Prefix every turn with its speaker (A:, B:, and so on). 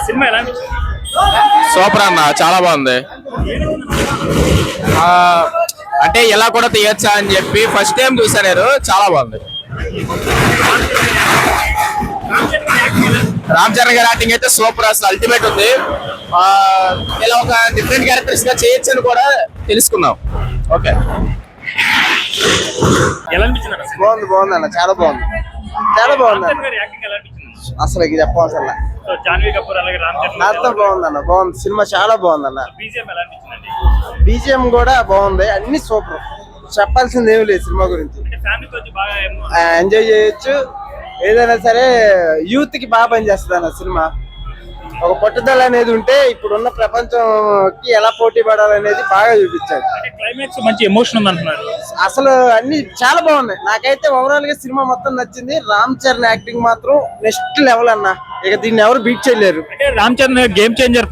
A: Cinema ఎలా అనిపించింది?
B: Super అన్న, చాలా బాగుంది. అంటే ఇలా కూడా తీయచ్చా అని చెప్పి ఫస్ట్ టైం చూసాను, చాలా బాగుంది. రామ్ చరణ్ గారి యాక్టింగ్ అయితే సూపర్, అసలు అల్టిమేట్ ఉంది. ఇలా ఒక డిఫరెంట్ క్యారెక్టర్స్ గా చేయొచ్చు అని కూడా తెలుసుకున్నాం. ఓకే,
A: ఎలా అనిపించింది అన్న?
C: బాగుంది బాగుంది అన్న, చాలా బాగుంది, చాలా బాగుంది అన్న.
A: గారి యాక్టింగ్ ఎలా అనిపించింది?
C: అసలు ఇది చెప్పవసరం లే.
A: సో జాన్వీ కపూర్ అలాగే రామ్ చరణ్
C: అంతా బాగుంది అన్న, బాగుంది. సినిమా చాలా బాగుంది అన్న.
A: బీజిఎం ఎలా అనిపించిందండి?
C: బీజిఎం కూడా బాగుంది, అన్ని సూపర్. చెప్పాల్సింది ఏమి లేదు సినిమా గురించి.
A: అంటే ఫ్యామిలీతో వచ్చి బాగా
C: ఎంజాయ్ చేయొచ్చు. ఏదైనా సరే యూత్ కి బాగా పనిచేస్తుంది అన్న సినిమా. ఒక పట్టుదల అనేది ఉంటే ఇప్పుడున్న ప్రపంచంకి ఎలా పోటీ పడాలనేది బాగా చూపించాడు.
A: అంటే క్లైమాక్స్ మంచి ఎమోషన్ ఉంది అంటున్నారు.
C: అసలు అన్ని చాలా బాగున్నాయి. నాకైతే ఓవరాల్ గా సినిమా మొత్తం నచ్చింది. రామ్ చరణ్ యాక్టింగ్ మాత్రం నెక్స్ట్ లెవెల్ అన్న, ఇక దీన్ని ఎవరు బీట్ చేయలేరు.
A: అంటే రామ్ చరణ్ గేమ్ చేంజర్